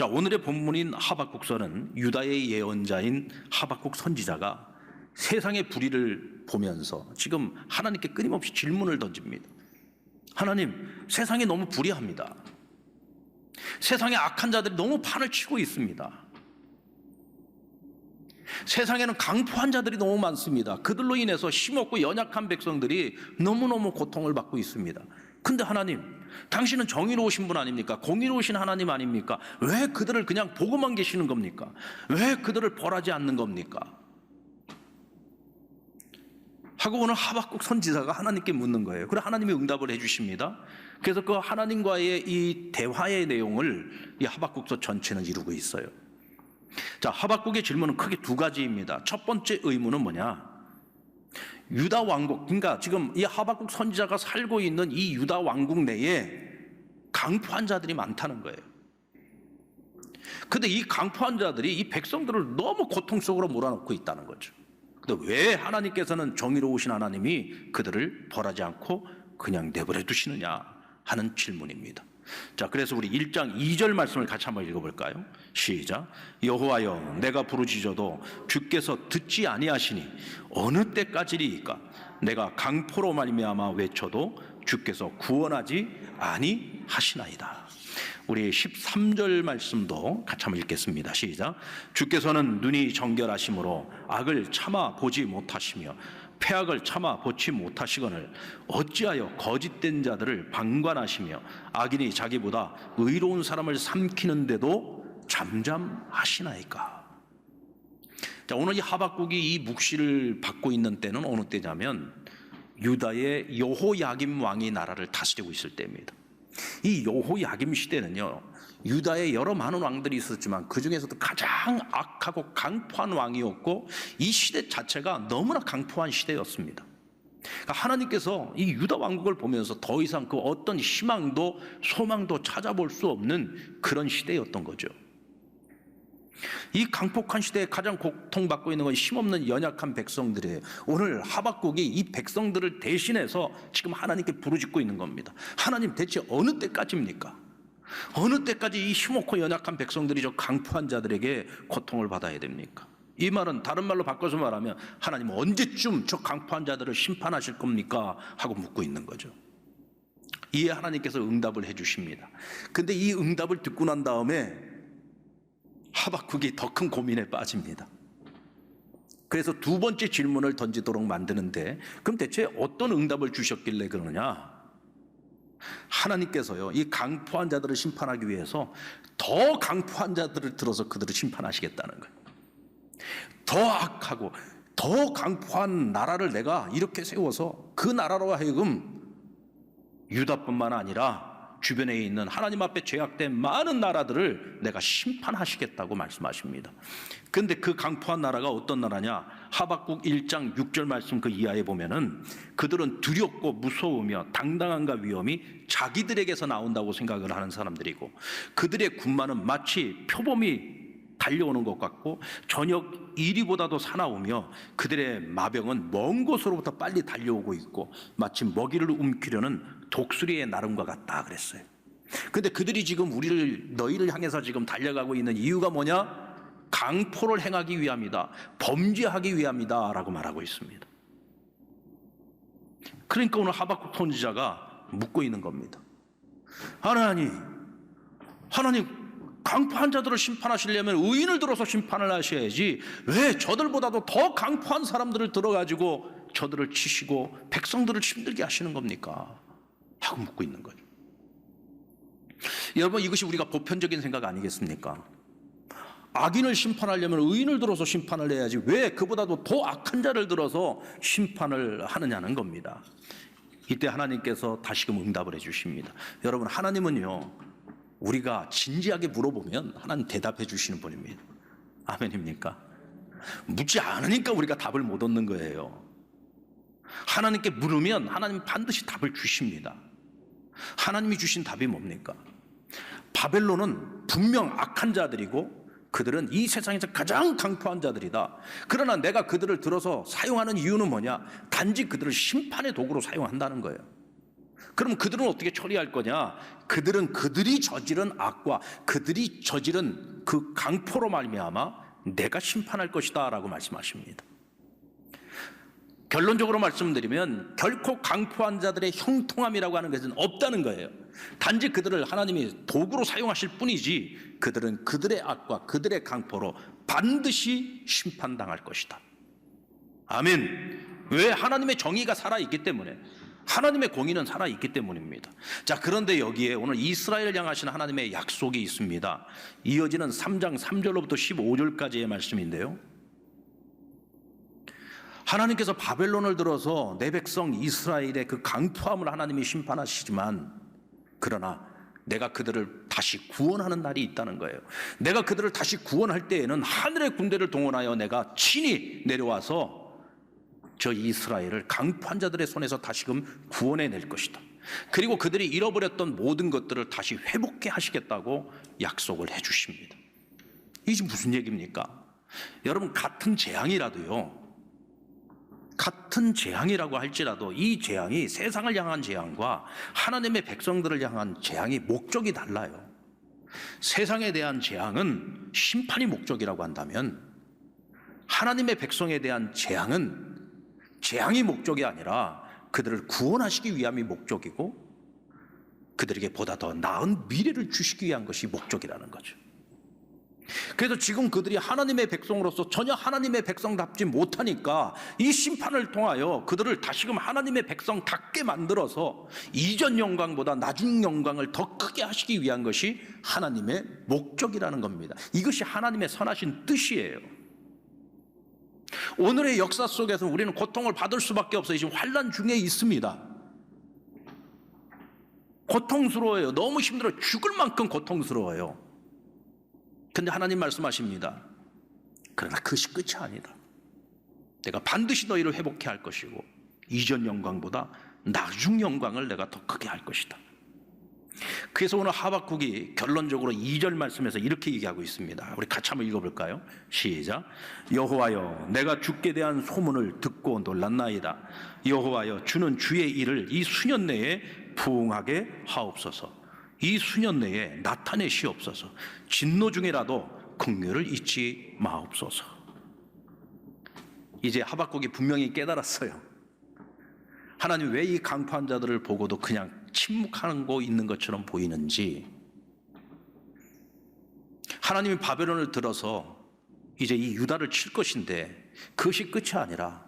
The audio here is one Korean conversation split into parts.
자, 오늘의 본문인 하박국서는 유다의 예언자인 하박국 선지자가 세상의 불의를 보면서 지금 하나님께 끊임없이 질문을 던집니다. 하나님, 세상이 너무 불의합니다. 세상에 악한 자들이 너무 판을 치고 있습니다. 세상에는 강포한 자들이 너무 많습니다. 그들로 인해서 힘없고 연약한 백성들이 너무너무 고통을 받고 있습니다. 근데 하나님, 당신은 정의로우신 분 아닙니까? 공의로우신 하나님 아닙니까? 왜 그들을 그냥 보고만 계시는 겁니까? 왜 그들을 벌하지 않는 겁니까? 하고 오늘 하박국 선지자가 하나님께 묻는 거예요. 그래 하나님이 응답을 해주십니다. 그래서 그 하나님과의 이 대화의 내용을 이 하박국서 전체는 이루고 있어요. 자, 하박국의 질문은 크게 두 가지입니다. 첫 번째 의문은 뭐냐? 유다 왕국, 그러니까 지금 이 하박국 선지자가 살고 있는 이 유다 왕국 내에 강포한 자들이 많다는 거예요. 근데 이 강포한 자들이 이 백성들을 너무 고통 속으로 몰아넣고 있다는 거죠. 근데 왜 하나님께서는 정의로우신 하나님이 그들을 벌하지 않고 그냥 내버려 두시느냐 하는 질문입니다. 자, 그래서 우리 1장 2절 말씀을 같이 한번 읽어볼까요? 시작. 여호와여, 내가 부르짖어도 주께서 듣지 아니하시니 어느 때까지리이까? 내가 강포로 말미암아 외쳐도 주께서 구원하지 아니하시나이다. 우리 13절 말씀도 같이 한번 읽겠습니다. 시작. 주께서는 눈이 정결하심으로 악을 참아 보지 못하시며 패악을 참아 보지 못하시거늘 어찌하여 거짓된 자들을 방관하시며 악인이 자기보다 의로운 사람을 삼키는데도 잠잠하시나이까? 자, 오늘 이 하박국이 이 묵시를 받고 있는 때는 어느 때냐면 유다의 여호야김 왕이 나라를 다스리고 있을 때입니다. 이 여호야김 시대는요, 유다에 여러 많은 왕들이 있었지만 그 중에서도 가장 악하고 강포한 왕이었고 이 시대 자체가 너무나 강포한 시대였습니다. 그러니까 하나님께서 이 유다 왕국을 보면서 더 이상 그 어떤 희망도 소망도 찾아볼 수 없는 그런 시대였던 거죠. 이 강폭한 시대에 가장 고통받고 있는 건 힘없는 연약한 백성들이에요. 오늘 하박국이 이 백성들을 대신해서 지금 하나님께 부르짖고 있는 겁니다. 하나님, 대체 어느 때까지입니까? 어느 때까지 이 힘없고 연약한 백성들이 저 강포한 자들에게 고통을 받아야 됩니까? 이 말은 다른 말로 바꿔서 말하면 하나님 언제쯤 저 강포한 자들을 심판하실 겁니까? 하고 묻고 있는 거죠. 이에 하나님께서 응답을 해 주십니다. 근데 이 응답을 듣고 난 다음에 하박국이 더 큰 고민에 빠집니다. 그래서 두 번째 질문을 던지도록 만드는데, 그럼 대체 어떤 응답을 주셨길래 그러느냐? 하나님께서요, 이 강포한 자들을 심판하기 위해서 더 강포한 자들을 들어서 그들을 심판하시겠다는 거예요. 더 악하고 더 강포한 나라를 내가 이렇게 세워서 그 나라로 하여금 유다뿐만 아니라 주변에 있는 하나님 앞에 죄악된 많은 나라들을 내가 심판하시겠다고 말씀하십니다. 그런데 그 강포한 나라가 어떤 나라냐? 하박국 1장 6절 말씀 그 이하에 보면은 그들은 두렵고 무서우며 당당함과 위험이 자기들에게서 나온다고 생각을 하는 사람들이고, 그들의 군마는 마치 표범이 달려오는 것 같고 저녁 이리보다도 사나우며 그들의 마병은 먼 곳으로부터 빨리 달려오고 있고 마치 먹이를 움키려는 독수리의 나름과 같다 그랬어요. 근데 그들이 지금 너희를 향해서 지금 달려가고 있는 이유가 뭐냐? 강포를 행하기 위함이다, 범죄하기 위함이다 라고 말하고 있습니다. 그러니까 오늘 하박국 선지자가 묻고 있는 겁니다. 하나님, 강포한 자들을 심판하시려면 의인을 들어서 심판을 하셔야지 왜 저들보다도 더 강포한 사람들을 들어가지고 저들을 치시고 백성들을 힘들게 하시는 겁니까? 하고 묻고 있는 거죠. 여러분, 이것이 우리가 보편적인 생각 아니겠습니까? 악인을 심판하려면 의인을 들어서 심판을 해야지 왜 그보다도 더 악한 자를 들어서 심판을 하느냐는 겁니다. 이때 하나님께서 다시금 응답을 해 주십니다. 여러분, 하나님은요, 우리가 진지하게 물어보면 하나님 대답해 주시는 분입니다. 아멘입니까? 묻지 않으니까 우리가 답을 못 얻는 거예요. 하나님께 물으면 하나님 반드시 답을 주십니다. 하나님이 주신 답이 뭡니까? 바벨론은 분명 악한 자들이고 그들은 이 세상에서 가장 강포한 자들이다. 그러나 내가 그들을 들어서 사용하는 이유는 뭐냐? 단지 그들을 심판의 도구로 사용한다는 거예요. 그럼 그들은 어떻게 처리할 거냐? 그들은 그들이 저지른 악과 그들이 저지른 그 강포로 말미암아 내가 심판할 것이다 라고 말씀하십니다. 결론적으로 말씀드리면 결코 강포한 자들의 형통함이라고 하는 것은 없다는 거예요. 단지 그들을 하나님이 도구로 사용하실 뿐이지 그들은 그들의 악과 그들의 강포로 반드시 심판당할 것이다. 아멘. 왜? 하나님의 정의가 살아있기 때문에, 하나님의 공의는 살아있기 때문입니다. 자, 그런데 여기에 오늘 이스라엘을 향하신 하나님의 약속이 있습니다. 이어지는 3장 3절로부터 15절까지의 말씀인데요, 하나님께서 바벨론을 들어서 내 백성 이스라엘의 그 강포함을 하나님이 심판하시지만, 그러나 내가 그들을 다시 구원하는 날이 있다는 거예요. 내가 그들을 다시 구원할 때에는 하늘의 군대를 동원하여 내가 친히 내려와서 저 이스라엘을 강포한 자들의 손에서 다시금 구원해낼 것이다. 그리고 그들이 잃어버렸던 모든 것들을 다시 회복해 하시겠다고 약속을 해 주십니다. 이게 무슨 얘기입니까? 여러분, 같은 재앙이라도요, 같은 재앙이라고 할지라도 이 재앙이 세상을 향한 재앙과 하나님의 백성들을 향한 재앙이 목적이 달라요. 세상에 대한 재앙은 심판이 목적이라고 한다면, 하나님의 백성에 대한 재앙은 재앙이 목적이 아니라 그들을 구원하시기 위함이 목적이고 그들에게 보다 더 나은 미래를 주시기 위한 것이 목적이라는 거죠. 그래서 지금 그들이 하나님의 백성으로서 전혀 하나님의 백성답지 못하니까 이 심판을 통하여 그들을 다시금 하나님의 백성답게 만들어서 이전 영광보다 나중 영광을 더 크게 하시기 위한 것이 하나님의 목적이라는 겁니다. 이것이 하나님의 선하신 뜻이에요. 오늘의 역사 속에서 우리는 고통을 받을 수밖에 없어요. 지금 환난 중에 있습니다. 고통스러워요. 너무 힘들어요. 죽을 만큼 고통스러워요. 근데 하나님 말씀하십니다. 그러나 그것이 끝이 아니다. 내가 반드시 너희를 회복해 할 것이고 이전 영광보다 나중 영광을 내가 더 크게 할 것이다. 그래서 오늘 하박국이 결론적으로 2절 말씀에서 이렇게 얘기하고 있습니다. 우리 같이 한번 읽어볼까요? 시작. 여호와여, 내가 주께 대한 소문을 듣고 놀랐나이다. 여호와여, 주는 주의 일을 이 수년 내에 부응하게 하옵소서. 이 수년 내에 나타내시옵소서. 진노 중에라도 긍휼을 잊지 마옵소서. 이제 하박국이 분명히 깨달았어요. 하나님 왜 이 강포한 자들을 보고도 그냥 침묵하고 있는 것처럼 보이는지. 하나님이 바벨론을 들어서 이제 이 유다를 칠 것인데 그것이 끝이 아니라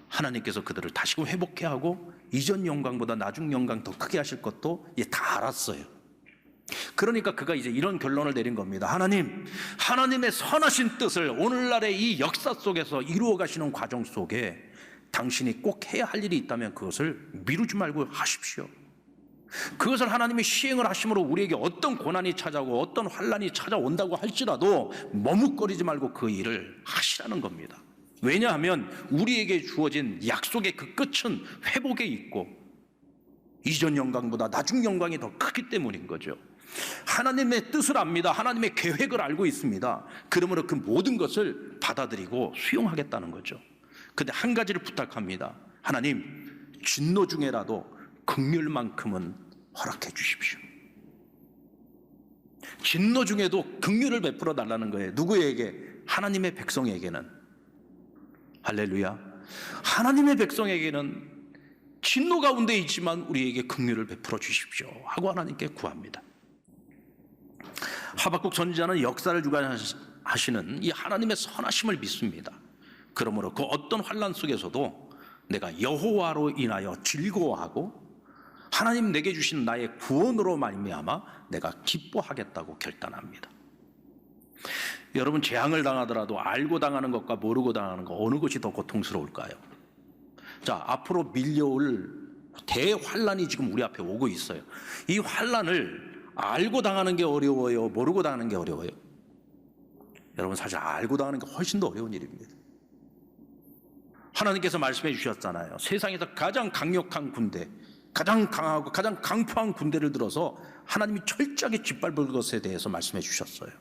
하나님께서 그들을 다시금 회복해 하고 이전 영광보다 나중 영광 더 크게 하실 것도 이제 다 알았어요. 그러니까 그가 이제 이런 결론을 내린 겁니다. 하나님, 하나님의 선하신 뜻을 오늘날의 이 역사 속에서 이루어 가시는 과정 속에 당신이 꼭 해야 할 일이 있다면 그것을 미루지 말고 하십시오. 그것을 하나님이 시행을 하심으로 우리에게 어떤 고난이 찾아오고 어떤 환난이 찾아온다고 할지라도 머뭇거리지 말고 그 일을 하시라는 겁니다. 왜냐하면 우리에게 주어진 약속의 그 끝은 회복에 있고 이전 영광보다 나중 영광이 더 크기 때문인 거죠. 하나님의 뜻을 압니다. 하나님의 계획을 알고 있습니다. 그러므로 그 모든 것을 받아들이고 수용하겠다는 거죠. 근데 한 가지를 부탁합니다. 하나님, 진노 중에라도 긍휼만큼은 허락해 주십시오. 진노 중에도 긍휼을 베풀어 달라는 거예요. 누구에게? 하나님의 백성에게는. 할렐루야. 하나님의 백성에게는 진노 가운데 있지만 우리에게 긍휼을 베풀어 주십시오 하고 하나님께 구합니다. 하박국 선지자는 역사를 주관하시는 이 하나님의 선하심을 믿습니다. 그러므로 그 어떤 환난 속에서도 내가 여호와로 인하여 즐거워하고 하나님 내게 주신 나의 구원으로 말미암아 내가 기뻐하겠다고 결단합니다. 여러분, 재앙을 당하더라도 알고 당하는 것과 모르고 당하는 것 어느 것이 더 고통스러울까요? 자, 앞으로 밀려올 대환란이 지금 우리 앞에 오고 있어요. 이 환란을 알고 당하는 게 어려워요? 모르고 당하는 게 어려워요? 여러분, 사실 알고 당하는 게 훨씬 더 어려운 일입니다. 하나님께서 말씀해 주셨잖아요. 세상에서 가장 강력한 군대, 가장 강하고 가장 강포한 군대를 들어서 하나님이 철저하게 짓밟을 것에 대해서 말씀해 주셨어요.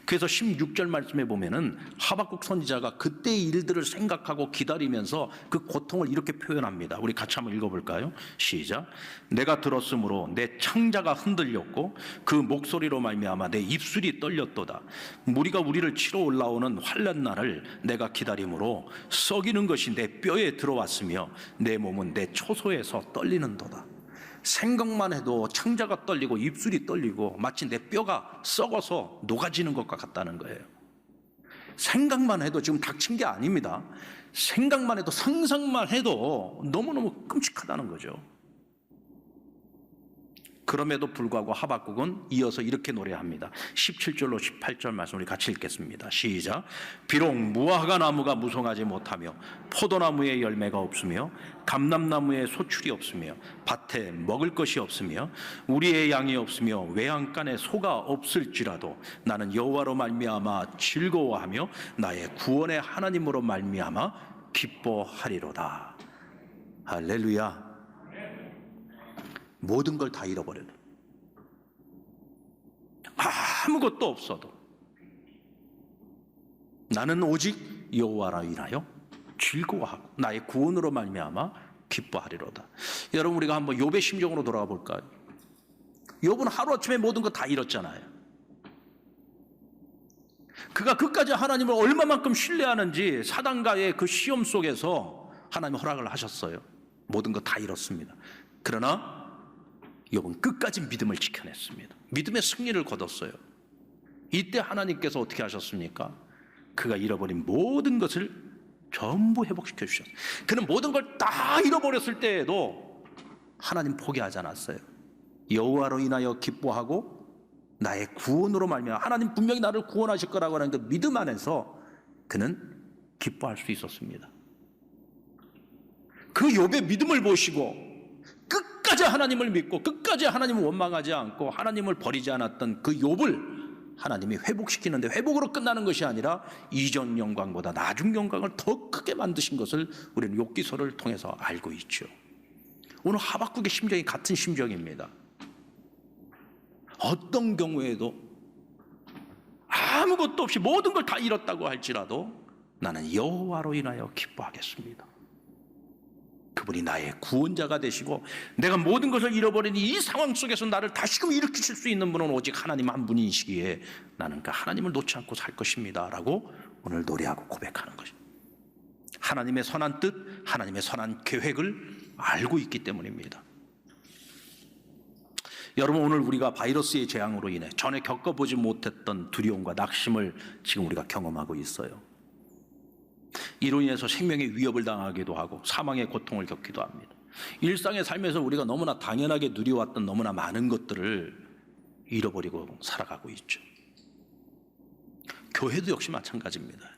그래서 16절 말씀에 보면은 하박국 선지자가 그때의 일들을 생각하고 기다리면서 그 고통을 이렇게 표현합니다. 우리 같이 한번 읽어볼까요? 시작. 내가 들었으므로 내 창자가 흔들렸고 그 목소리로 말미암아 내 입술이 떨렸도다. 무리가 우리를 치러 올라오는 환난 날을 내가 기다림으로 썩이는 것이 내 뼈에 들어왔으며 내 몸은 내 초소에서 떨리는도다. 생각만 해도 창자가 떨리고 입술이 떨리고 마치 내 뼈가 썩어서 녹아지는 것과 같다는 거예요. 생각만 해도, 지금 닥친 게 아닙니다. 생각만 해도, 상상만 해도 너무너무 끔찍하다는 거죠. 그럼에도 불구하고 하박국은 이어서 이렇게 노래합니다. 17절로 18절 말씀 우리 같이 읽겠습니다. 시작. 비록 무화과 나무가 무성하지 못하며 포도나무에 열매가 없으며 감람나무에 소출이 없으며 밭에 먹을 것이 없으며 우리의 양이 없으며 외양간에 소가 없을지라도 나는 여호와로 말미암아 즐거워하며 나의 구원의 하나님으로 말미암아 기뻐하리로다. 할렐루야. 모든 걸 다 잃어버려도, 아무것도 없어도 나는 오직 여호와라 인하여 즐거워하고 나의 구원으로 말미암아 기뻐하리로다. 여러분, 우리가 한번 욥의 심정으로 돌아가 볼까요? 욥은 하루아침에 모든 거 다 잃었잖아요. 그가 그까지 하나님을 얼마만큼 신뢰하는지 사단과의 그 시험 속에서 하나님 허락을 하셨어요. 모든 거 다 잃었습니다. 그러나 욥은 끝까지 믿음을 지켜냈습니다. 믿음의 승리를 거뒀어요. 이때 하나님께서 어떻게 하셨습니까? 그가 잃어버린 모든 것을 전부 회복시켜 주셨어요. 그는 모든 걸 다 잃어버렸을 때에도 하나님 포기하지 않았어요. 여호와로 인하여 기뻐하고 나의 구원으로 말미암아, 하나님 분명히 나를 구원하실 거라고 하는 그 믿음 안에서 그는 기뻐할 수 있었습니다. 그 욥의 믿음을 보시고 끝까지 하나님을 믿고 끝까지 하나님을 원망하지 않고 하나님을 버리지 않았던 그 욥을 하나님이 회복시키는데, 회복으로 끝나는 것이 아니라 이전 영광보다 나중 영광을 더 크게 만드신 것을 우리는 욥기서를 통해서 알고 있죠. 오늘 하박국의 심정이 같은 심정입니다. 어떤 경우에도 아무것도 없이 모든 걸 다 잃었다고 할지라도 나는 여호와로 인하여 기뻐하겠습니다. 그분이 나의 구원자가 되시고 내가 모든 것을 잃어버린 이 상황 속에서 나를 다시금 일으키실 수 있는 분은 오직 하나님 한 분이시기에 나는 그 하나님을 놓지 않고 살 것입니다 라고 오늘 노래하고 고백하는 것입니다. 하나님의 선한 뜻, 하나님의 선한 계획을 알고 있기 때문입니다. 여러분, 오늘 우리가 바이러스의 재앙으로 인해 전에 겪어보지 못했던 두려움과 낙심을 지금 우리가 경험하고 있어요. 이로 인해서 생명의 위협을 당하기도 하고 사망의 고통을 겪기도 합니다. 일상의 삶에서 우리가 너무나 당연하게 누려왔던 너무나 많은 것들을 잃어버리고 살아가고 있죠. 교회도 역시 마찬가지입니다.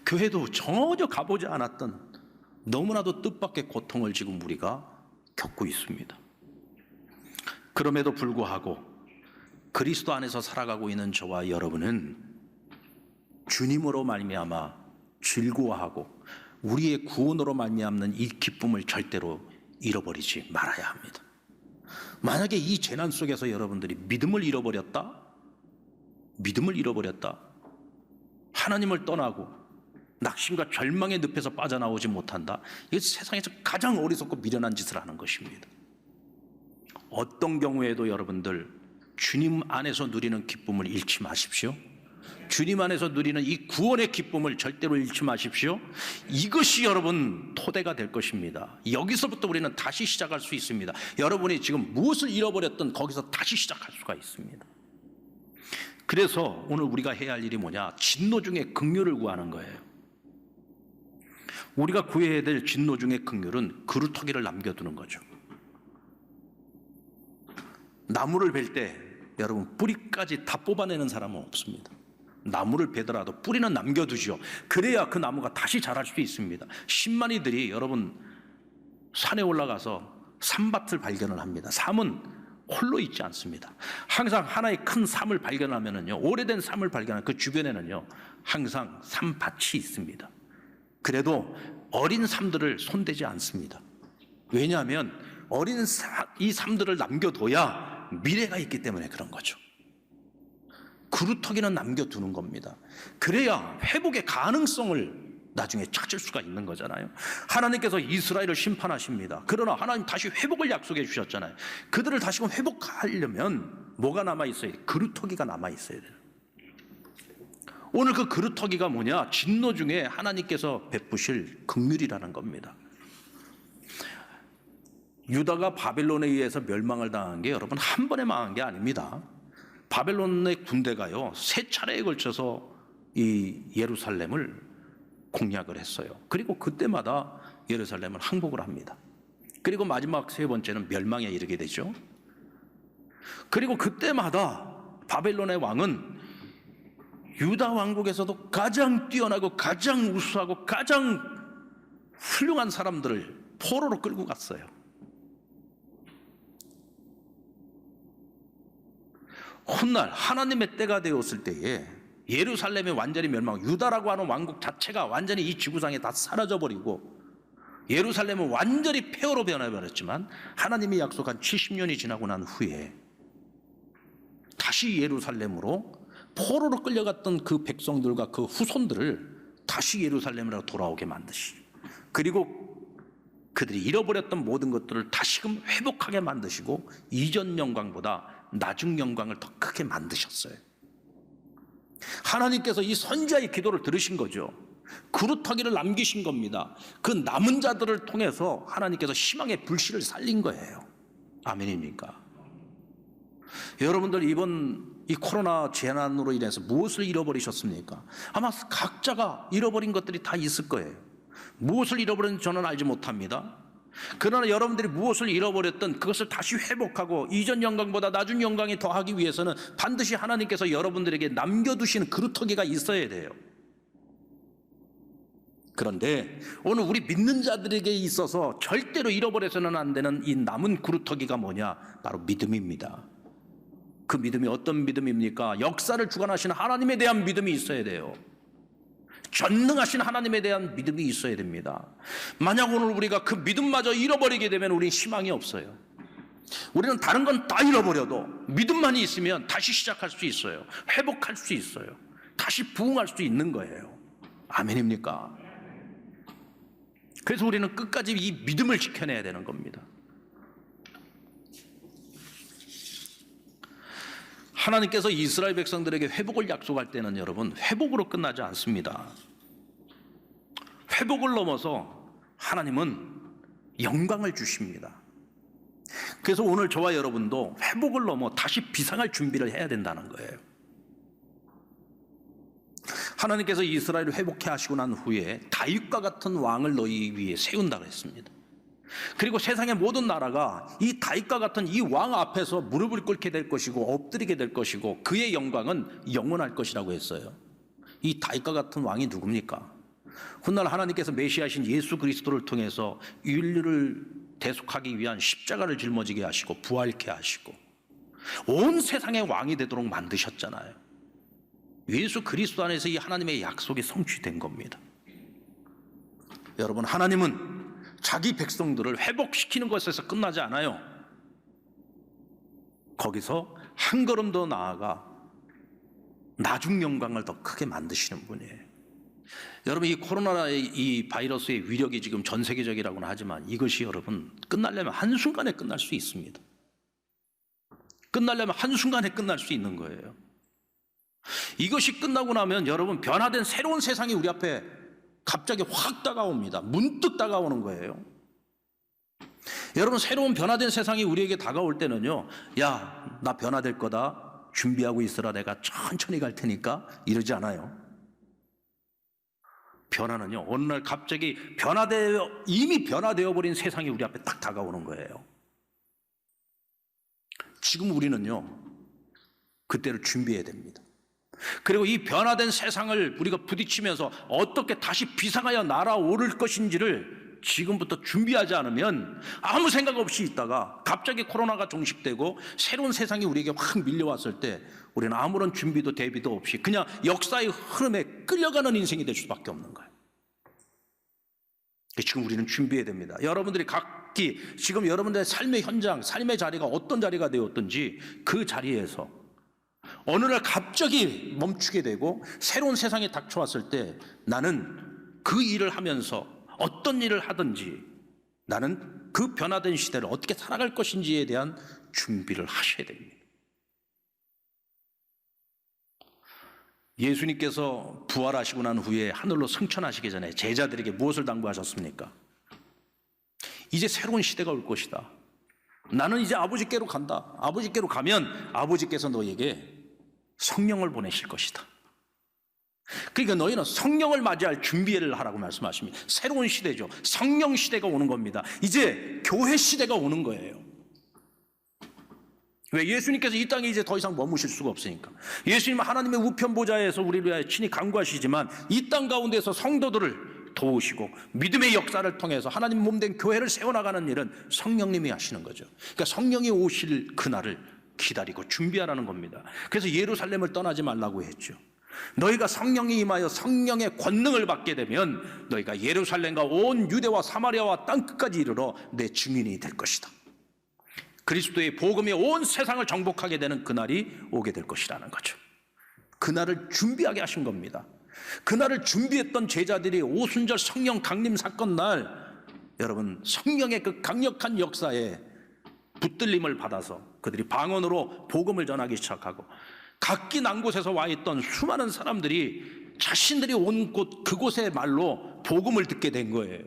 교회도 전혀 가보지 않았던 너무나도 뜻밖의 고통을 지금 우리가 겪고 있습니다. 그럼에도 불구하고 그리스도 안에서 살아가고 있는 저와 여러분은 주님으로 말미암아 즐거워하고 우리의 구원으로 말미암는 이 기쁨을 절대로 잃어버리지 말아야 합니다. 만약에 이 재난 속에서 여러분들이 믿음을 잃어버렸다, 하나님을 떠나고 낙심과 절망의 늪에서 빠져나오지 못한다, 이게 세상에서 가장 어리석고 미련한 짓을 하는 것입니다. 어떤 경우에도 여러분들 주님 안에서 누리는 기쁨을 잃지 마십시오. 주님 안에서 누리는 이 구원의 기쁨을 절대로 잃지 마십시오. 이것이 여러분 토대가 될 것입니다. 여기서부터 우리는 다시 시작할 수 있습니다. 여러분이 지금 무엇을 잃어버렸든 거기서 다시 시작할 수가 있습니다. 그래서 오늘 우리가 해야 할 일이 뭐냐? 진노 중에 긍휼을 구하는 거예요. 우리가 구해야 될 진노 중에 긍휼은 그루터기를 남겨두는 거죠. 나무를 벨 때 여러분 뿌리까지 다 뽑아내는 사람은 없습니다. 나무를 베더라도 뿌리는 남겨두죠. 그래야 그 나무가 다시 자랄 수 있습니다. 신만이들이 여러분 산에 올라가서 삼밭을 발견을 합니다. 삼은 홀로 있지 않습니다. 항상 하나의 큰 삼을 발견하면은요, 오래된 삼을 발견하면 그 주변에는요 항상 삼밭이 있습니다. 그래도 어린 삼들을 손대지 않습니다. 왜냐하면 어린 이 삼들을 남겨둬야 미래가 있기 때문에 그런 거죠. 그루터기는 남겨두는 겁니다. 그래야 회복의 가능성을 나중에 찾을 수가 있는 거잖아요. 하나님께서 이스라엘을 심판하십니다. 그러나 하나님 다시 회복을 약속해 주셨잖아요. 그들을 다시금 회복하려면 뭐가 남아있어야 돼요? 그루터기가 남아있어야 돼요. 오늘 그 그루터기가 뭐냐? 진노 중에 하나님께서 베푸실 긍휼이라는 겁니다. 유다가 바벨론에 의해서 멸망을 당한 게 여러분 한 번에 망한 게 아닙니다. 바벨론의 군대가요 3차례에 걸쳐서 이 예루살렘을 공략을 했어요. 그리고 그때마다 예루살렘을 항복을 합니다. 그리고 마지막 3번째는 멸망에 이르게 되죠. 그리고 그때마다 바벨론의 왕은 유다 왕국에서도 가장 뛰어나고 가장 우수하고 가장 훌륭한 사람들을 포로로 끌고 갔어요. 훗날 하나님의 때가 되었을 때에 예루살렘이 완전히 멸망, 유다라고 하는 왕국 자체가 완전히 이 지구상에 다 사라져버리고 예루살렘은 완전히 폐허로 변해버렸지만 하나님이 약속한 70년이 지나고 난 후에 다시 예루살렘으로 포로로 끌려갔던 그 백성들과 그 후손들을 다시 예루살렘으로 돌아오게 만드시, 그리고 그들이 잃어버렸던 모든 것들을 다시금 회복하게 만드시고 이전 영광보다 나중 영광을 더 크게 만드셨어요. 하나님께서 이 선지자의 기도를 들으신 거죠. 그루터기를 남기신 겁니다. 그 남은 자들을 통해서 하나님께서 희망의 불씨를 살린 거예요. 아멘입니까? 여러분들 이번 이 코로나 재난으로 인해서 무엇을 잃어버리셨습니까? 아마 각자가 잃어버린 것들이 다 있을 거예요. 무엇을 잃어버렸는지 저는 알지 못합니다. 그러나 여러분들이 무엇을 잃어버렸든 그것을 다시 회복하고 이전 영광보다 나중 영광이 더하기 위해서는 반드시 하나님께서 여러분들에게 남겨두시는 그루터기가 있어야 돼요. 그런데 오늘 우리 믿는 자들에게 있어서 절대로 잃어버려서는 안 되는 이 남은 그루터기가 뭐냐? 바로 믿음입니다. 그 믿음이 어떤 믿음입니까? 역사를 주관하시는 하나님에 대한 믿음이 있어야 돼요. 전능하신 하나님에 대한 믿음이 있어야 됩니다. 만약 오늘 우리가 그 믿음마저 잃어버리게 되면 우리는 희망이 없어요. 우리는 다른 건 다 잃어버려도 믿음만이 있으면 다시 시작할 수 있어요. 회복할 수 있어요. 다시 부흥할 수 있는 거예요. 아멘입니까? 그래서 우리는 끝까지 이 믿음을 지켜내야 되는 겁니다. 하나님께서 이스라엘 백성들에게 회복을 약속할 때는 여러분 회복으로 끝나지 않습니다. 회복을 넘어서 하나님은 영광을 주십니다. 그래서 오늘 저와 여러분도 회복을 넘어 다시 비상할 준비를 해야 된다는 거예요. 하나님께서 이스라엘을 회복해 하시고 난 후에 다윗과 같은 왕을 너희 위에 세운다고 했습니다. 그리고 세상의 모든 나라가 이 다윗과 같은 이 왕 앞에서 무릎을 꿇게 될 것이고 엎드리게 될 것이고 그의 영광은 영원할 것이라고 했어요. 이 다윗과 같은 왕이 누굽니까? 훗날 하나님께서 메시아신 예수 그리스도를 통해서 인류를 대속하기 위한 십자가를 짊어지게 하시고 부활케 하시고 온 세상의 왕이 되도록 만드셨잖아요. 예수 그리스도 안에서 이 하나님의 약속이 성취된 겁니다. 여러분, 하나님은 자기 백성들을 회복시키는 것에서 끝나지 않아요. 거기서 한 걸음 더 나아가 나중 영광을 더 크게 만드시는 분이에요. 여러분, 이 코로나의 이 바이러스의 위력이 지금 전 세계적이라고는 하지만 이것이 여러분 끝나려면 한순간에 끝날 수 있습니다. 끝나려면 한순간에 끝날 수 있는 거예요. 이것이 끝나고 나면 여러분 변화된 새로운 세상이 우리 앞에 갑자기 확 다가옵니다. 문득 다가오는 거예요. 여러분, 새로운 변화된 세상이 우리에게 다가올 때는요, 야, 나 변화될 거다, 준비하고 있으라, 내가 천천히 갈 테니까 이러지 않아요. 변화는요, 어느 날 갑자기 이미 변화되어 버린 세상이 우리 앞에 딱 다가오는 거예요. 지금 우리는요, 그때를 준비해야 됩니다. 그리고 이 변화된 세상을 우리가 부딪히면서 어떻게 다시 비상하여 날아오를 것인지를 지금부터 준비하지 않으면 아무 생각 없이 있다가 갑자기 코로나가 종식되고 새로운 세상이 우리에게 확 밀려왔을 때 우리는 아무런 준비도 대비도 없이 그냥 역사의 흐름에 끌려가는 인생이 될 수밖에 없는 거예요. 지금 우리는 준비해야 됩니다. 여러분들이 각 각기 지금 여러분들의 삶의 현장, 삶의 자리가 어떤 자리가 되었든지 그 자리에서 어느 날 갑자기 멈추게 되고 새로운 세상이 닥쳐왔을 때 나는 그 일을 하면서 어떤 일을 하든지 나는 그 변화된 시대를 어떻게 살아갈 것인지에 대한 준비를 하셔야 됩니다. 예수님께서 부활하시고 난 후에 하늘로 승천하시기 전에 제자들에게 무엇을 당부하셨습니까? 이제 새로운 시대가 올 것이다. 나는 이제 아버지께로 간다. 아버지께로 가면 아버지께서 너에게 성령을 보내실 것이다. 그러니까 너희는 성령을 맞이할 준비를 하라고 말씀하십니다. 새로운 시대죠. 성령 시대가 오는 겁니다. 이제 교회 시대가 오는 거예요. 왜? 예수님께서 이 땅에 이제 더 이상 머무실 수가 없으니까. 예수님은 하나님의 우편 보좌에서 우리를 위하여 친히 간구하시지만 이 땅 가운데서 성도들을 도우시고 믿음의 역사를 통해서 하나님 몸된 교회를 세워나가는 일은 성령님이 하시는 거죠. 그러니까 성령이 오실 그날을 기다리고 준비하라는 겁니다. 그래서 예루살렘을 떠나지 말라고 했죠. 너희가 성령이 임하여 성령의 권능을 받게 되면 너희가 예루살렘과 온 유대와 사마리아와 땅끝까지 이르러 내 증인이 될 것이다. 그리스도의 복음이 온 세상을 정복하게 되는 그날이 오게 될 것이라는 거죠. 그날을 준비하게 하신 겁니다. 그날을 준비했던 제자들이 오순절 성령 강림 사건 날 여러분 성령의 그 강력한 역사에 붙들림을 받아서 그들이 방언으로 복음을 전하기 시작하고 각기 난 곳에서 와 있던 수많은 사람들이 자신들이 온 곳 그곳의 말로 복음을 듣게 된 거예요.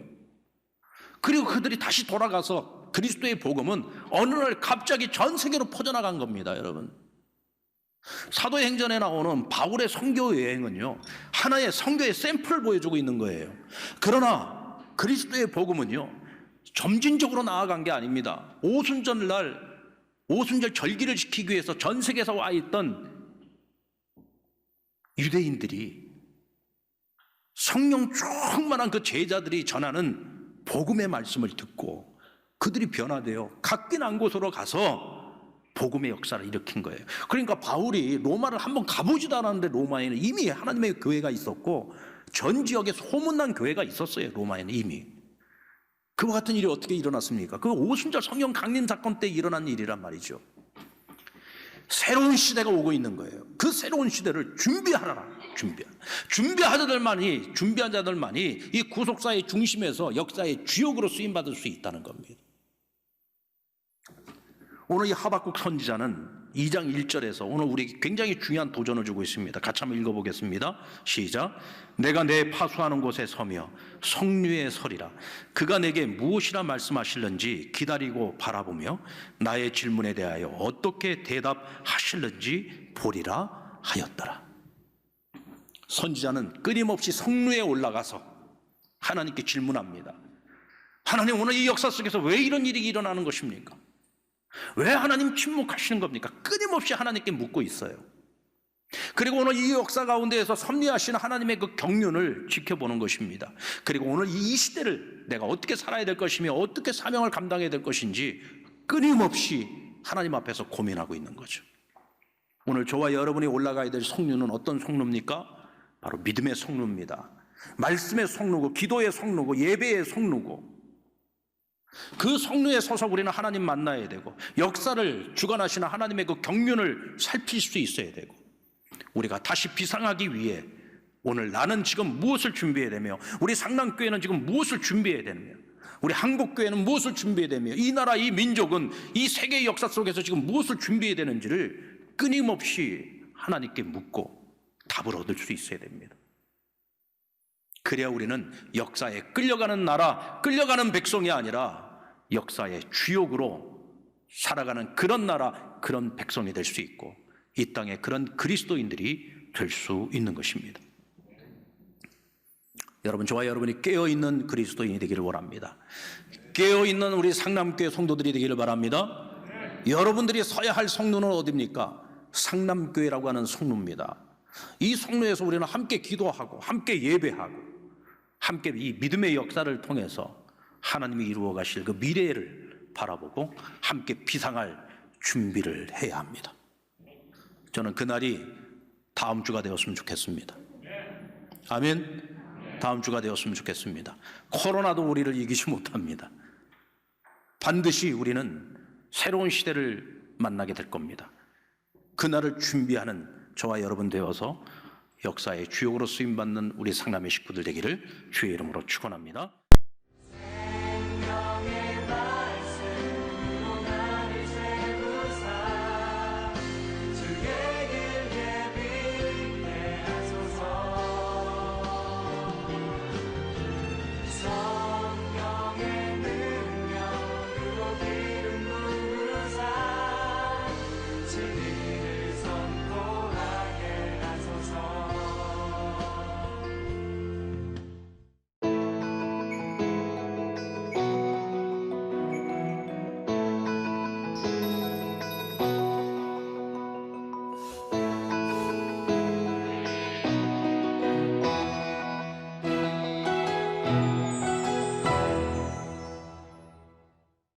그리고 그들이 다시 돌아가서 그리스도의 복음은 어느 날 갑자기 전 세계로 퍼져나간 겁니다, 여러분. 사도행전에 나오는 바울의 선교 여행은요, 하나의 선교의 샘플을 보여주고 있는 거예요. 그러나 그리스도의 복음은요, 점진적으로 나아간 게 아닙니다. 오순절 절기를 지키기 위해서 전 세계에서 와 있던 유대인들이 성령 충만한 그 제자들이 전하는 복음의 말씀을 듣고 그들이 변화되어 각기 난 곳으로 가서 복음의 역사를 일으킨 거예요. 그러니까 바울이 로마를 한번 가보지도 않았는데 로마에는 이미 하나님의 교회가 있었고 전 지역에 소문난 교회가 있었어요. 로마에는 이미. 그와 같은 일이 어떻게 일어났습니까? 그 오순절 성령 강림 사건 때 일어난 일이란 말이죠. 새로운 시대가 오고 있는 거예요. 그 새로운 시대를 준비한 자들만이 이 구속사의 중심에서 역사의 주역으로 쓰임받을 수 있다는 겁니다. 오늘 이 하박국 선지자는 2장 1절에서 오늘 우리에게 굉장히 중요한 도전을 주고 있습니다. 같이 한번 읽어보겠습니다. 시작. 내가 내 파수하는 곳에 서며 성류에 서리라. 그가 내게 무엇이라 말씀하실는지 기다리고 바라보며 나의 질문에 대하여 어떻게 대답하실는지 보리라 하였더라. 선지자는 끊임없이 성류에 올라가서 하나님께 질문합니다. 하나님, 오늘 이 역사 속에서 왜 이런 일이 일어나는 것입니까? 왜 하나님 침묵하시는 겁니까? 끊임없이 하나님께 묻고 있어요. 그리고 오늘 이 역사 가운데에서 섭리하시는 하나님의 그 경륜을 지켜보는 것입니다. 그리고 오늘 이 시대를 내가 어떻게 살아야 될 것이며 어떻게 사명을 감당해야 될 것인지 끊임없이 하나님 앞에서 고민하고 있는 거죠. 오늘 저와 여러분이 올라가야 될 성류는 어떤 성류입니까? 바로 믿음의 성류입니다. 말씀의 성류고 기도의 성류고 예배의 성류고 그 성류에 서서 우리는 하나님 만나야 되고 역사를 주관하시는 하나님의 그 경륜을 살필 수 있어야 되고 우리가 다시 비상하기 위해 오늘 나는 지금 무엇을 준비해야 되며 우리 상남교회는 지금 무엇을 준비해야 되며 우리 한국교회는 무엇을 준비해야 되며 이 나라 이 민족은 이 세계의 역사 속에서 지금 무엇을 준비해야 되는지를 끊임없이 하나님께 묻고 답을 얻을 수 있어야 됩니다. 그래야 우리는 역사에 끌려가는 나라, 끌려가는 백성이 아니라 역사의 주역으로 살아가는 그런 나라, 그런 백성이 될 수 있고 이 땅에 그런 그리스도인들이 될 수 있는 것입니다. 여러분, 저와 여러분이 깨어있는 그리스도인이 되기를 원합니다. 깨어있는 우리 상남교회 성도들이 되기를 바랍니다. 여러분들이 서야 할 성루는 어디입니까? 상남교회라고 하는 성루입니다. 이 성루에서 우리는 함께 기도하고 함께 예배하고 함께 이 믿음의 역사를 통해서 하나님이 이루어 가실 그 미래를 바라보고 함께 비상할 준비를 해야 합니다. 저는 그날이 다음 주가 되었으면 좋겠습니다. 아멘. 다음 주가 되었으면 좋겠습니다. 코로나도 우리를 이기지 못합니다. 반드시 우리는 새로운 시대를 만나게 될 겁니다. 그날을 준비하는 저와 여러분 되어서 역사의 주역으로 쓰임받는 우리 상남의 식구들 되기를 주의 이름으로 축원합니다.